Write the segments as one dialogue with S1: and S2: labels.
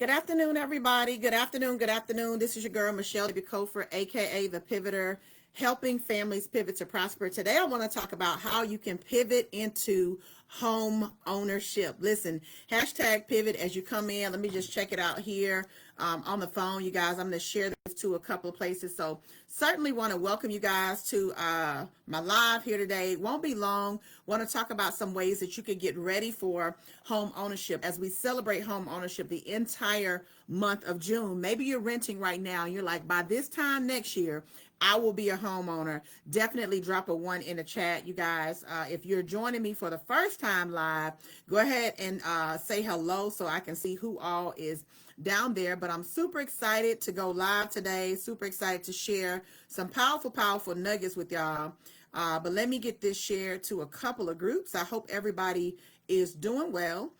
S1: Good afternoon, everybody. Good afternoon. Good afternoon. This is your girl, Michelle Cofer, aka The Pivoter, helping families pivot to prosper. Today, I want to talk about how you can pivot into home ownership. Listen, hashtag pivot as you come in. Let me just check it out here on the phone, you guys. I'm going to share this to a couple of places. So certainly want to welcome you guys to my live here today. Won't be long. Want to talk about some ways that you can get ready for home ownership as we celebrate home ownership the entire month of June. Maybe you're renting right now and you're like, by this time next year, I will be a homeowner. Definitely drop a 1 in the chat, you guys. If you're joining me for the first time live, go ahead and say hello so I can see who all is down there. But I'm super excited to go live today. Super excited to share some powerful nuggets with y'all. But let me get this shared to a couple of groups. I hope everybody is doing well.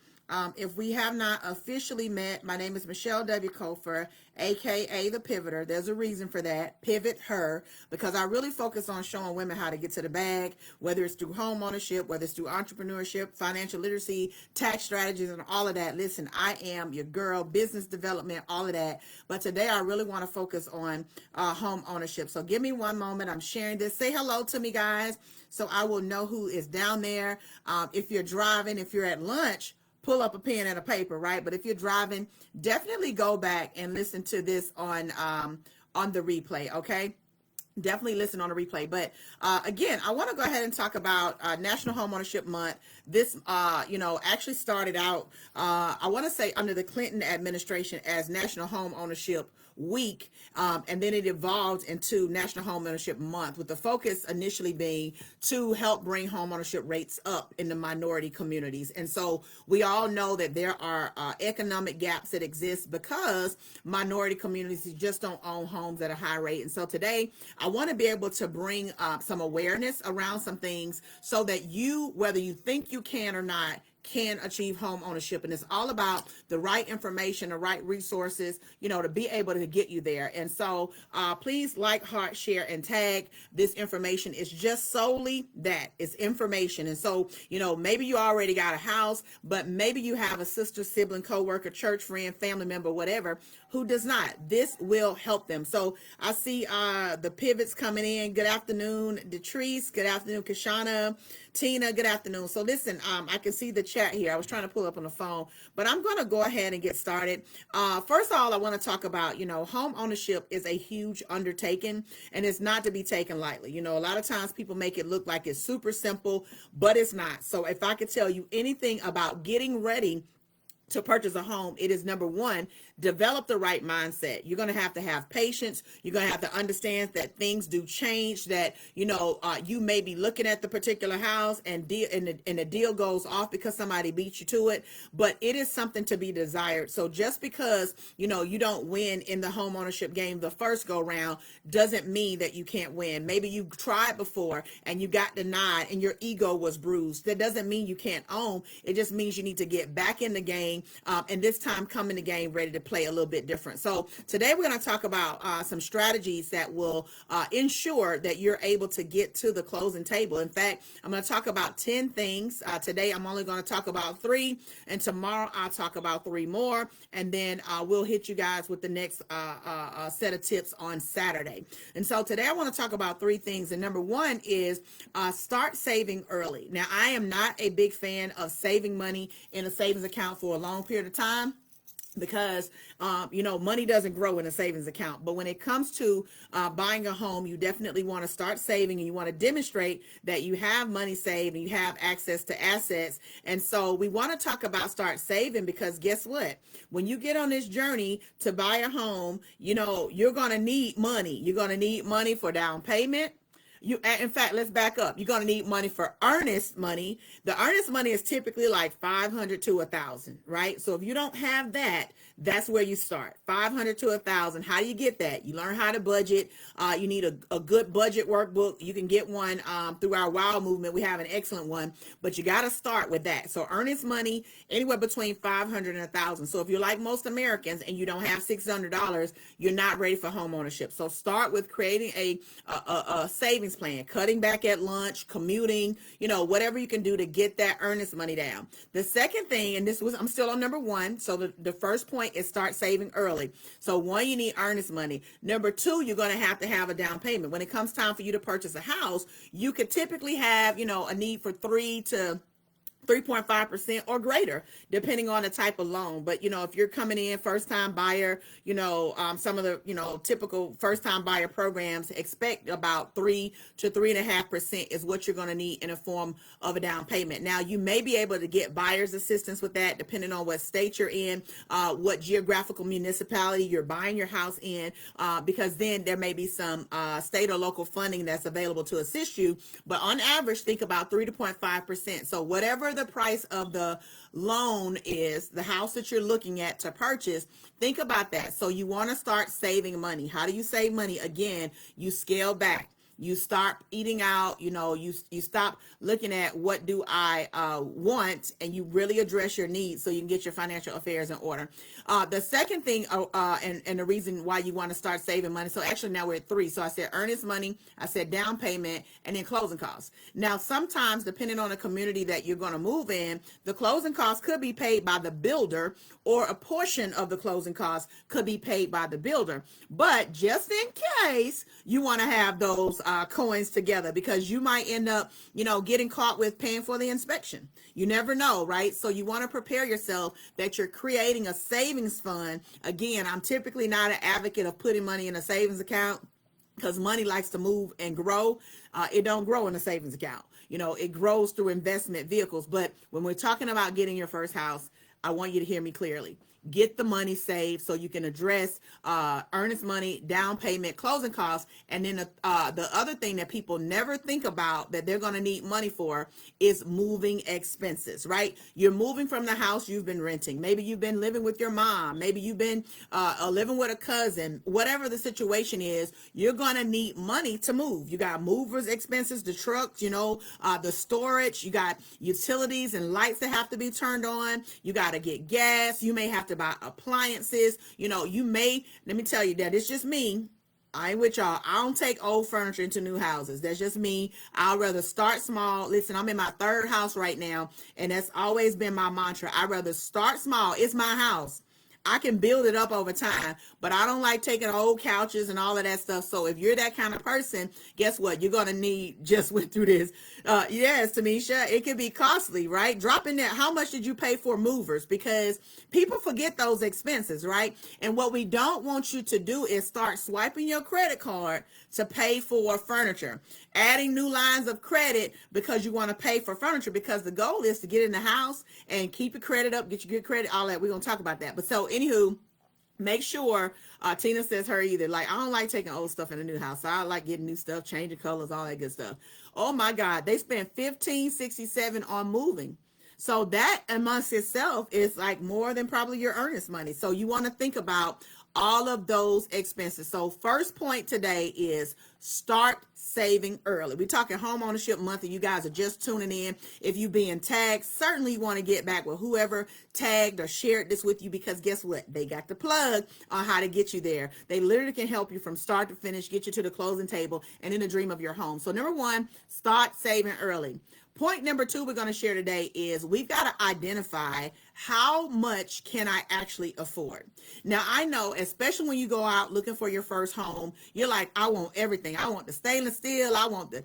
S1: If we have not officially met, my name is Michelle W. Cofer, aka The Pivoter. There's a reason for that. Pivot her, because I really focus on showing women how to get to the bag, whether it's through home ownership, whether it's through entrepreneurship, financial literacy, tax strategies, and all of that. Listen, I am your girl, business development, all of that. But today I really want to focus on home ownership. So give me one moment. I'm sharing this. Say hello to me, guys, so I will know who is down there. If you're driving, if you're at lunch, pull up a pen and a paper, right? But if you're driving, definitely go back and listen to this on the replay, okay? Definitely listen on the replay. But again, I want to go ahead and talk about National Homeownership Month. This, actually started out, I want to say under the Clinton administration as National Homeownership Week, and then it evolved into National Homeownership Month, with the focus initially being to help bring homeownership rates up in the minority communities. And so we all know that there are economic gaps that exist because minority communities just don't own homes at a high rate. And so today I want to be able to bring some awareness around some things so that you, whether you think you can or not, can achieve home ownership. And it's all about the right information, the right resources, to be able to get you there. And so please like, heart, share, and tag. This information is just solely that. It's information. And so, maybe you already got a house, but maybe you have a sister, sibling, coworker, church friend, family member, whatever, who does not. This will help them. So I see the pivots coming in. Good afternoon, Detrice. Good afternoon, Kashana. Tina, good afternoon. So listen, I can see the chat here. I was trying to pull up on the phone, but I'm going to go ahead and get started. First of all, I want to talk about, home ownership is a huge undertaking, and it's not to be taken lightly. A lot of times people make it look like it's super simple, but it's not. So if I could tell you anything about getting ready to purchase a home, it is number one, develop the right mindset. You're going to have patience. You're going to have to understand that things do change, that, you may be looking at the particular house and the deal goes off because somebody beat you to it, but it is something to be desired. So just because, you don't win in the home ownership game the first go round doesn't mean that you can't win. Maybe you tried before and you got denied and your ego was bruised. That doesn't mean you can't own. It just means you need to get back in the game, and this time come in the game ready to play a little bit different. So today we're going to talk about some strategies that will ensure that you're able to get to the closing table. In fact, I'm going to talk about 10 things. Today I'm only going to talk about 3, and tomorrow I'll talk about 3 more, and then we'll hit you guys with the next set of tips on Saturday. And so today I want to talk about 3 things, and number 1 is start saving early. Now, I am not a big fan of saving money in a savings account for a long period of time, because money doesn't grow in a savings account. But when it comes to buying a home, you definitely want to start saving, and you want to demonstrate that you have money saved and you have access to assets. And so we want to talk about start saving, because guess what? When you get on this journey to buy a home, you're going to need money. You're going to need money for down payment. In fact, let's back up. You're going to need money for earnest money. The earnest money is typically like $500 to $1,000, right? So if you don't have that, that's where you start. $500 to $1,000. How do you get that? You learn how to budget. You need a good budget workbook. You can get one through our WOW movement. We have an excellent one, but you got to start with that. So earnest money, anywhere between $500 and $1,000. So if you're like most Americans and you don't have $600, you're not ready for home ownership. So start with creating a savings savings plan, cutting back at lunch, commuting, whatever you can do to get that earnest money down. The second thing, and I'm still on number one. So the first point is start saving early. So one, you need earnest money. Number two, you're going to have a down payment. When it comes time for you to purchase a house, you could typically have, a need for 3.5% or greater, depending on the type of loan. But, if you're coming in first time buyer, some of the, typical first time buyer programs expect about 3 to 3.5% is what you're going to need in a form of a down payment. Now, you may be able to get buyer's assistance with that, depending on what state you're in, what geographical municipality you're buying your house in, because then there may be some state or local funding that's available to assist you. But on average, think about 3.5%. So whatever the price of the loan is, the house that you're looking at to purchase, think about that. So you want to start saving money. How do you save money? Again, you scale back. You start eating out, you stop looking at what do I want, and you really address your needs so you can get your financial affairs in order. The second thing, and the reason why you want to start saving money, so actually now we're at 3. So I said earnest money, I said down payment, and then closing costs. Now, sometimes, depending on the community that you're going to move in, the closing costs could be paid by the builder, or a portion of the closing costs could be paid by the builder. But just in case, you want to have those coins together, because you might end up, getting caught with paying for the inspection. You never know, right? So you want to prepare yourself that you're creating a savings fund. Again, I'm typically not an advocate of putting money in a savings account, because money likes to move and grow. It don't grow in a savings account. It grows through investment vehicles. But when we're talking about getting your first house, I want you to hear me clearly. Get the money saved so you can address earnest money, down payment, closing costs. And then the other thing that people never think about that they're going to need money for is moving expenses, right? You're moving from the house you've been renting. Maybe you've been living with your mom. Maybe you've been living with a cousin. Whatever the situation is, you're going to need money to move. You got movers expenses, the trucks, the storage. You got utilities and lights that have to be turned on. You got to get gas. You may have to buy appliances. Let me tell you that it's just me. I ain't with y'all. I don't take old furniture into new houses. That's just me. I'd rather start small. Listen, I'm in my 3rd house right now, and that's always been my mantra. I'd rather start small. It's my house. I can build it up over time, but I don't like taking old couches and all of that stuff. So if you're that kind of person, guess what? You're going to need, just went through this. Yes, Tamisha, it can be costly, right? Drop in there. How much did you pay for movers? Because people forget those expenses, right? And what we don't want you to do is start swiping your credit card to pay for furniture, adding new lines of credit because you want to pay for furniture, because the goal is to get in the house and keep your credit up, get your good credit, all that. We're going to talk about that. But so anywho, make sure, Tina says her either. Like, I don't like taking old stuff in a new house. I like getting new stuff, changing colors, all that good stuff. Oh my God. They spent $1,567 on moving. So that amongst itself is like more than probably your earnest money. So you want to think about all of those expenses. So first point today is start saving early. We're talking home ownership month, and you guys are just tuning in. If you're being tagged, certainly you want to get back with whoever tagged or shared this with you, because guess what? They got the plug on how to get you there. They literally can help you from start to finish, get you to the closing table and in the dream of your home. So number one, start saving early. Point number 2 we're going to share today is we've got to identify how much can I actually afford. Now, I know, especially when you go out looking for your first home, you're like, I want everything. I want the stainless steel. I want the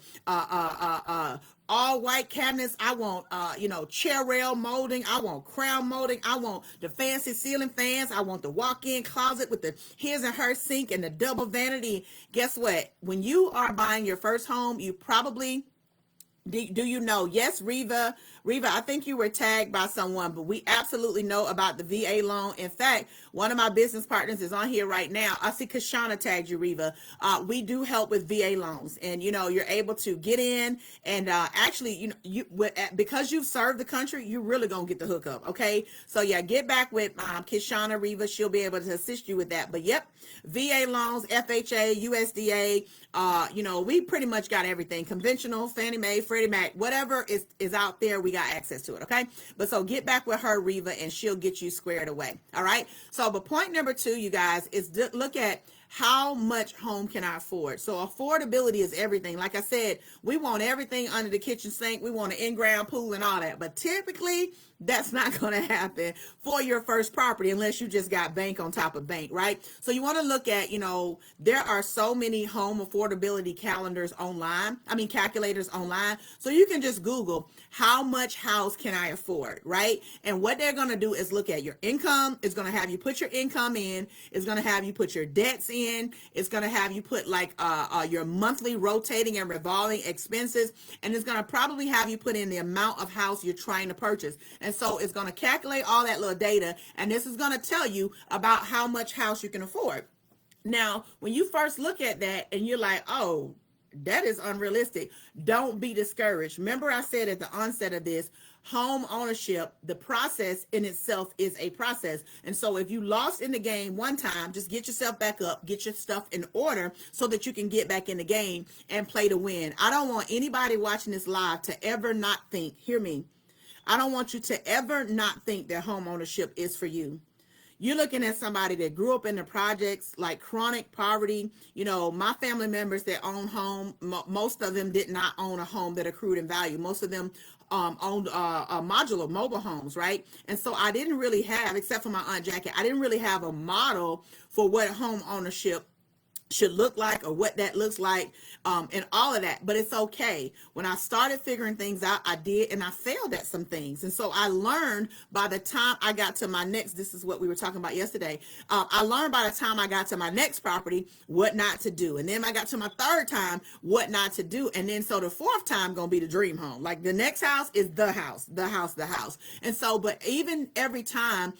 S1: all white cabinets. I want, chair rail molding. I want crown molding. I want the fancy ceiling fans. I want the walk-in closet with the his and her sink and the double vanity. Guess what? When you are buying your first home, you probably... Do you know? Yes, Reva, I think you were tagged by someone, but we absolutely know about the VA loan. In fact, one of my business partners is on here right now. I see Kashana tagged you, Reva. We do help with VA loans, and you're able to get in and actually, because you've served the country, you're really gonna get the hookup. Okay, so yeah, get back with Kashana, Reva. She'll be able to assist you with that. But yep, VA loans, FHA, USDA. We pretty much got everything. Conventional, Fannie Mae, Freddie Mac, whatever is out there, we got access to it, okay? But so get back with her, Reva, and she'll get you squared away, all right? So, but point number 2, you guys, is look at how much home can I afford? So affordability is everything. Like I said, we want everything under the kitchen sink. We want an in-ground pool and all that. But typically, that's not going to happen for your first property unless you just got bank on top of bank, right? So you want to look at, there are so many home affordability calculators online. So you can just Google how much house can I afford, right? And what they're going to do is look at your income. It's going to have you put your income in. It's going to have you put your debts in. It's going to have you put your monthly rotating and revolving expenses. And it's going to probably have you put in the amount of house you're trying to purchase. And so it's going to calculate all that little data, and this is going to tell you about how much house you can afford. Now, when you first look at that and you're like, oh, that is unrealistic, don't be discouraged. Remember I said at the onset of this, home ownership, the process in itself is a process. And so if you lost in the game one time, just get yourself back up, get your stuff in order so that you can get back in the game and play to win. I don't want anybody watching this live to ever not think, hear me, I don't want you to ever not think that home ownership is for you. You're looking at somebody that grew up in the projects, like chronic poverty. My family members that own home, most of them did not own a home that accrued in value. Most of them owned modular mobile homes, right? And so I didn't really have, except for my Aunt Jackie, I didn't really have a model for what home ownership should look like or what that looks like, and all of that. But it's okay. When I started figuring things out, I did, and I failed at some things. And so I learned by the time I got to my next, this is what we were talking about yesterday. I learned by the time I got to my next property, what not to do. And then I got to my third time, what not to do. And then so the fourth time going to be the dream home. Like the next house is the house. And so, but even every time,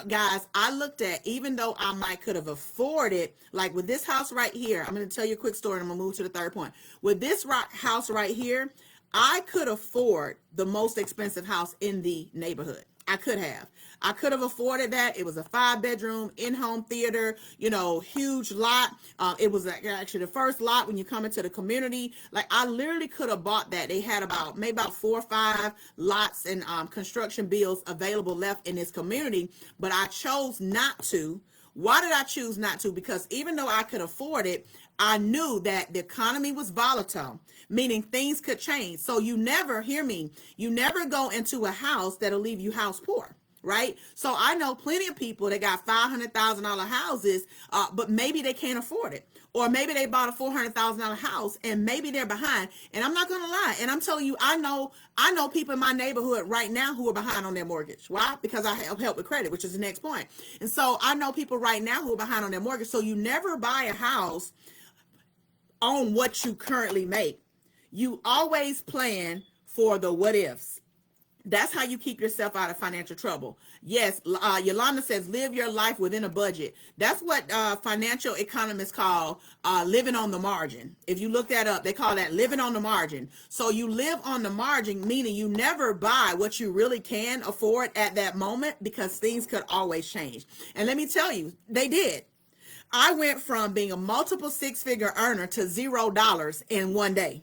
S1: guys, I looked at, even though I might could have afforded, like with this house right here, I'm going to tell you a quick story and I'm going to move to the third point. With this house right here, I could afford the most expensive house in the neighborhood. I could have afforded that. It was a 5-bedroom in-home theater, huge lot. It was actually the first lot when you come into the community. Like I literally could have bought that. They had maybe about 4 or 5 lots and construction bills available left in this community, but I chose not to. Why did I choose not to? Because even though I could afford it, I knew that the economy was volatile, meaning things could change. So you never go into a house that'll leave you house poor, right? So I know plenty of people that got $500,000 houses, but maybe they can't afford it. Or maybe they bought a $400,000 house and maybe they're behind. And I'm not going to lie. And I'm telling you, I know people in my neighborhood right now who are behind on their mortgage. Why? Because I help with credit, which is the next point. And so I know people right now who are behind on their mortgage. So you never buy a house on what you currently make. You always plan for the what ifs. That's how you keep yourself out of financial trouble. Yes, Yolanda says, live your life within a budget. That's what financial economists call living on the margin. If you look that up, they call that living on the margin. So you live on the margin, meaning you never buy what you really can afford at that moment because things could always change. And let me tell you, they did. I went from being a multiple 6-figure earner to $0 in one day.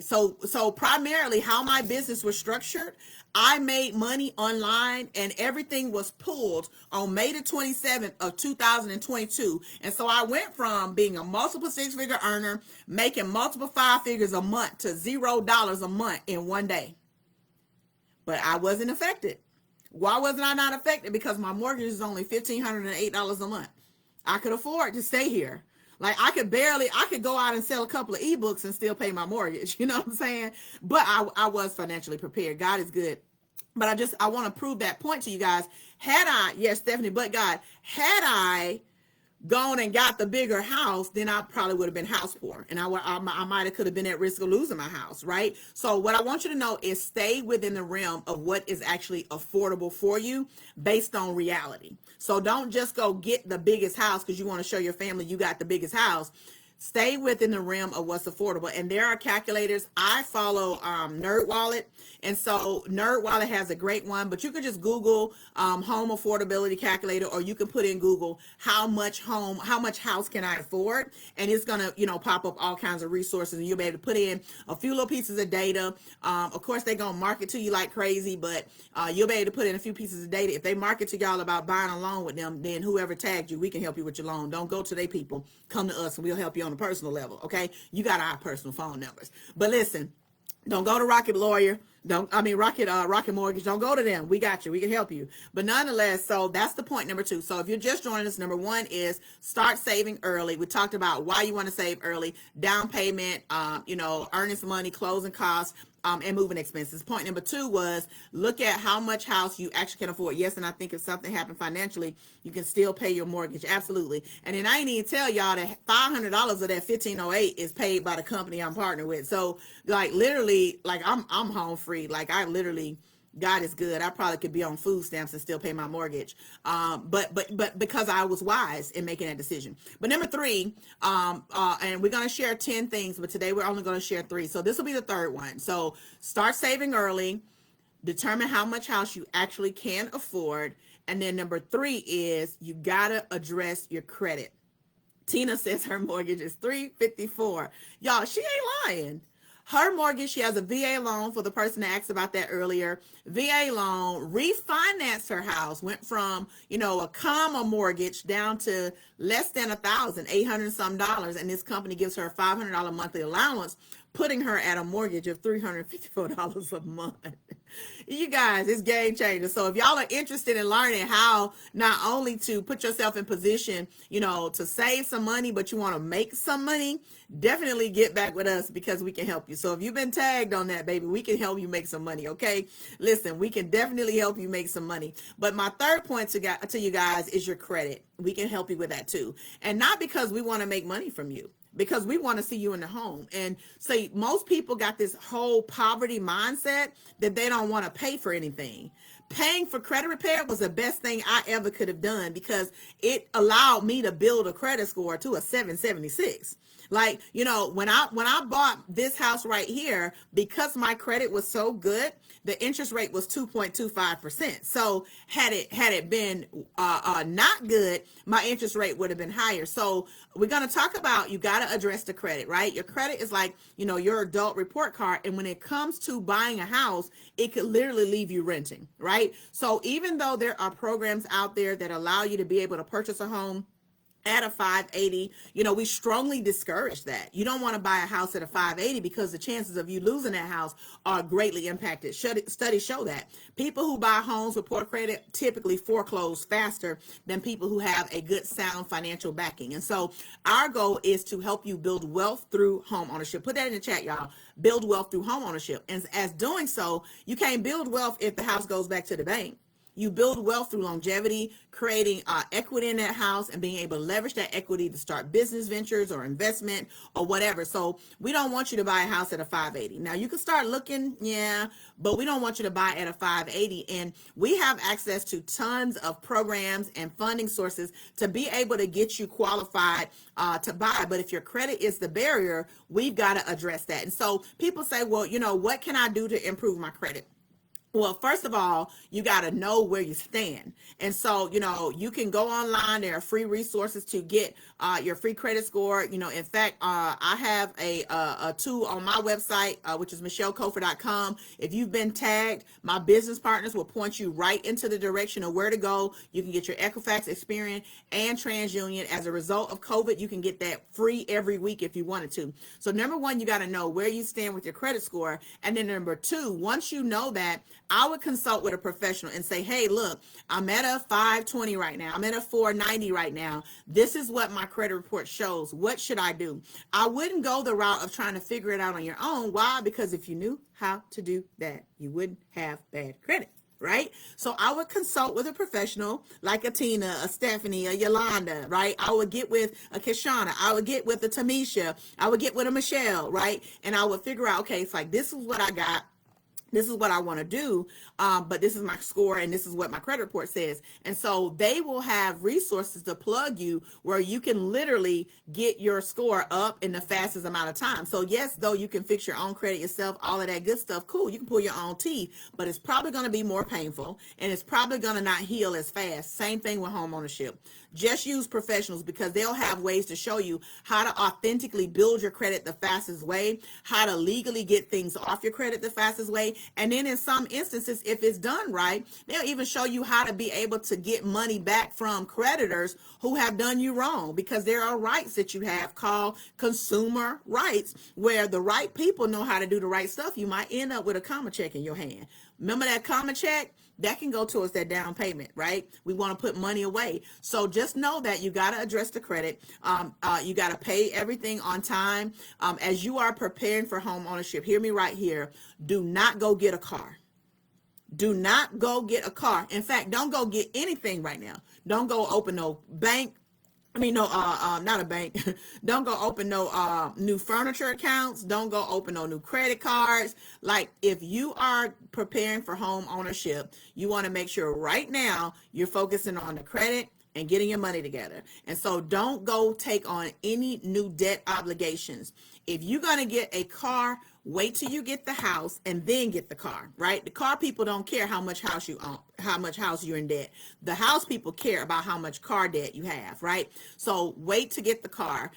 S1: So primarily how my business was structured, I made money online and everything was pulled on May the 27th of 2022. And so I went from being a multiple 6-figure earner, making multiple 5 figures a month to $0 a month in one day. But I wasn't affected. Why wasn't I not affected? Because my mortgage is only $1,508 a month. I could afford to stay here. Like I could go out and sell a couple of ebooks and still pay my mortgage. You know what I'm saying? But I was financially prepared. God is good. But I want to prove that point to you guys. Yes, Stephanie, but God, had I gone and got the bigger house, then I probably would have been house poor. And I might have could have been at risk of losing my house, right? So what I want you to know is stay within the realm of what is actually affordable for you based on reality. So don't just go get the biggest house because you want to show your family you got the biggest house. stay within the realm of what's affordable. And there are calculators. I follow NerdWallet, and so NerdWallet has a great one, but you can just Google home affordability calculator, or you can put in Google how much house can I afford, and it's gonna pop up all kinds of resources, and you'll be able to put in a few little pieces of data. Of course, they're gonna market to you like crazy, but you'll be able to put in a few pieces of data. If they market to y'all about buying a loan with them, then whoever tagged you, we can help you with your loan. Don't go to their people. Come to us, and we'll help you on a personal level. Okay, you got our personal phone numbers. But listen, don't go to Rocket Lawyer. Rocket Mortgage. Don't go to them. We got you. We can help you. But nonetheless, so that's the point number 2. So if you're just joining us, number 1 is start saving early. We talked about why you want to save early, down payment, earnest money, closing costs, and moving expenses. Point number 2 was look at how much house you actually can afford. Yes, and I think if something happened financially, you can still pay your mortgage. Absolutely. And then I ain't even tell y'all that $500 of that 1508 is paid by the company I'm partnered with. So like literally, like I'm home free. Like I literally, God is good. I probably could be on food stamps and still pay my mortgage. But because I was wise in making that decision. But number 3, and we're going to share 10 things, but today we're only going to share 3. So this will be the third one. So start saving early, determine how much house you actually can afford. And then number 3 is you got to address your credit. Tina says her mortgage is $354. Y'all, she ain't lying. Her mortgage, she has a VA loan, for the person that asked about that earlier. VA loan, refinanced her house, went from, a comma mortgage down to less than $1,800 some dollars. And this company gives her a $500 monthly allowance, putting her at a mortgage of $354 a month. You guys, it's game changer. So if y'all are interested in learning how not only to put yourself in position, to save some money, but you want to make some money, definitely get back with us, because we can help you. So if you've been tagged on that, baby, we can help you make some money. Okay. Listen, we can definitely help you make some money. But my third point to you guys is your credit. We can help you with that too. And not because we want to make money from you, because we want to see you in the home. And see, most people got this whole poverty mindset that they don't want to pay for anything. Paying for credit repair was the best thing I ever could have done, because it allowed me to build a credit score to a 776. Like, when I bought this house right here, because my credit was so good, the interest rate was 2.25%. So had it been not good, my interest rate would have been higher. So we're going to talk about, you got to address the credit, right? Your credit is like, your adult report card. And when it comes to buying a house, it could literally leave you renting, right? So even though there are programs out there that allow you to be able to purchase a home at a 580, we strongly discourage that. You don't want to buy a house at a 580, because the chances of you losing that house are greatly impacted. Studies show that people who buy homes with poor credit typically foreclose faster than people who have a good, sound financial backing. And so our goal is to help you build wealth through home ownership. Put that in the chat, y'all. Build wealth through home ownership. And as doing so, you can't build wealth if the house goes back to the bank. You build wealth through longevity, creating equity in that house, and being able to leverage that equity to start business ventures or investment or whatever. So we don't want you to buy a house at a 580. Now you can start looking, but we don't want you to buy at a 580. And we have access to tons of programs and funding sources to be able to get you qualified to buy. But if your credit is the barrier, we've got to address that. And so people say, well, what can I do to improve my credit? Well, first of all, you got to know where you stand. And so, you can go online. There are free resources to get your free credit score. In fact, I have a tool on my website, which is michellecofer.com. If you've been tagged, my business partners will point you right into the direction of where to go. You can get your Equifax, Experian, and TransUnion. As a result of COVID, you can get that free every week if you wanted to. So number 1, you got to know where you stand with your credit score. And then number 2, once you know that, I would consult with a professional and say, hey, look, I'm at a 520 right now. I'm at a 490 right now. This is what my credit report shows. What should I do? I wouldn't go the route of trying to figure it out on your own. Why? Because if you knew how to do that, you wouldn't have bad credit, right? So I would consult with a professional like a Tina, a Stephanie, a Yolanda, right? I would get with a Kishana. I would get with a Tamisha. I would get with a Michelle, right? And I would figure out, okay, it's like, this is what I got. this is what I want to do, but this is my score and this is what my credit report says. And so they will have resources to plug you where you can literally get your score up in the fastest amount of time. So yes, though you can fix your own credit yourself, all of that good stuff, cool, you can pull your own teeth, but it's probably going to be more painful and it's probably going to not heal as fast. Same thing with home ownership. Just use professionals because they'll have ways to show you how to authentically build your credit the fastest way, how to legally get things off your credit the fastest way. And then in some instances, if it's done right, they'll even show you how to be able to get money back from creditors who have done you wrong, because there are rights that you have called consumer rights, where the right people know how to do the right stuff. You might end up with a comma check in your hand. Remember that comma check? That can go towards that down payment, right? We want to put money away. So just know that you got to address the credit. You got to pay everything on time. As you are preparing for home ownership, hear me right here. Do not go get a car. Do not go get a car. In fact, don't go get anything right now. Don't go open no bank. Not a bank. Don't go open no new furniture accounts. Don't go open no new credit cards. Like, if you are preparing for home ownership, you want to make sure right now you're focusing on the credit and getting your money together. And so don't go take on any new debt obligations. If you're going to get a car, wait till you get the house and then get the car, right? The car people don't care how much house you own, how much house you're in debt. The house people care about how much car debt you have, right? So wait to get the car.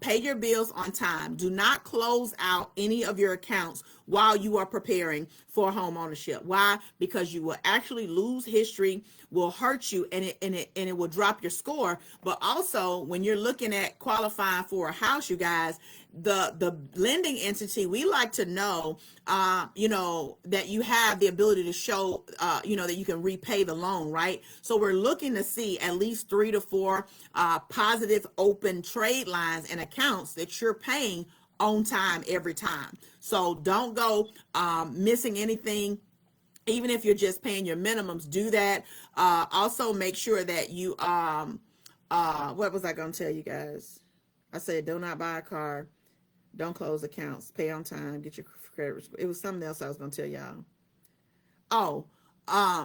S1: Pay your bills on time. Do not close out any of your accounts while you are preparing for home ownership. Why? Because you will actually lose history, will hurt you, and it will drop your score. But also, when you're looking at qualifying for a house, you guys, the lending entity, we like to know, that you have the ability to show, that you can repay the loan, right? So we're looking to see at least 3 to 4 positive open trade lines and accounts that you're paying on time every time. So don't go missing anything. Even if you're just paying your minimums, do that. Also make sure that you, what was I going to tell you guys? I said, do not buy a car. Don't close accounts. Pay on time. Get your credit. It was something else I was going to tell y'all. Oh,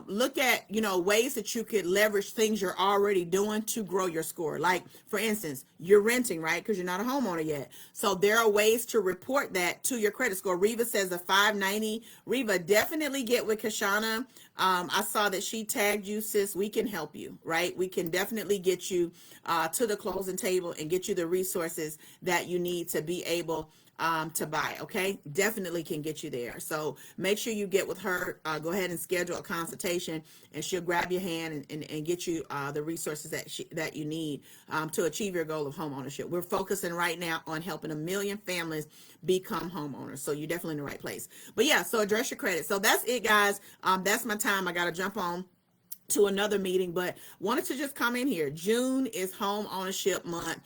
S1: look at, ways that you could leverage things you're already doing to grow your score. Like, for instance, you're renting, right? Because you're not a homeowner yet. So there are ways to report that to your credit score. Reva says a 590. Reva, definitely get with Kashana. I saw that she tagged you, sis. We can help you, right? We can definitely get you to the closing table and get you the resources that you need to be able to buy. Okay, definitely can get you there. So make sure you get with her. Go ahead and schedule a consultation, and she'll grab your hand and get you the resources that you need to achieve your goal of home ownership. We're focusing right now on helping 1 million families become homeowners. So you're definitely in the right place. But yeah, so address your credit. So that's it, guys. That's my time. I got to jump on to another meeting, but wanted to just come in here. June is home ownership month.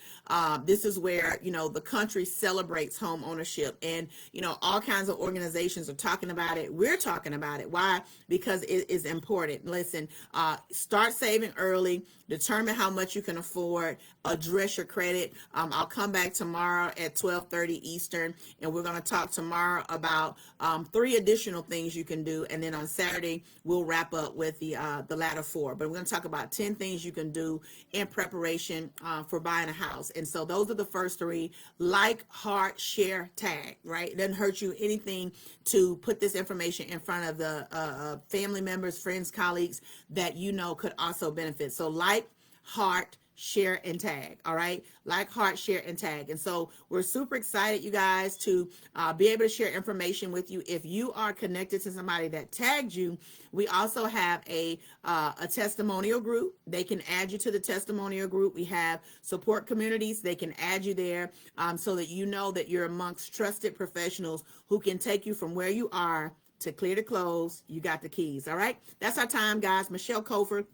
S1: This is where, the country celebrates home ownership, and, all kinds of organizations are talking about it. We're talking about it. Why? Because it is important. Listen, start saving early, determine how much you can afford, address your credit. I'll come back tomorrow at 12:30 Eastern, and we're going to talk tomorrow about 3 additional things you can do. And then on Saturday, we'll wrap up with the latter 4. But we're going to talk about 10 things you can do in preparation for buying a house. And so those are the first 3: like, heart, share, tag, right? It doesn't hurt you anything to put this information in front of the family members, friends, colleagues that could also benefit. So like, heart, share, and tag. All right, like, heart, share, and tag. And so we're super excited, you guys, to be able to share information with you. If you are connected to somebody that tagged you, we also have a testimonial group. They can add you to the testimonial group. We have support communities. They can add you there so that you know that you're amongst trusted professionals who can take you from where you are to clear to close. You got the keys. All right, that's our time, guys. Michelle Cofer,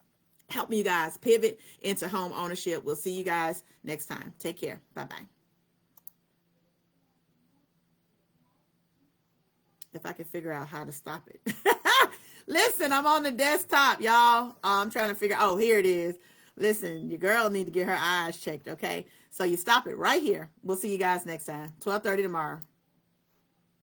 S1: helping you guys pivot into home ownership. We'll see you guys next time. Take care. Bye-bye. If I can figure out how to stop it. Listen, I'm on the desktop, y'all. I'm trying to figure, here it is. Listen, your girl need to get her eyes checked, okay? So you stop it right here. We'll see you guys next time. 12:30 tomorrow.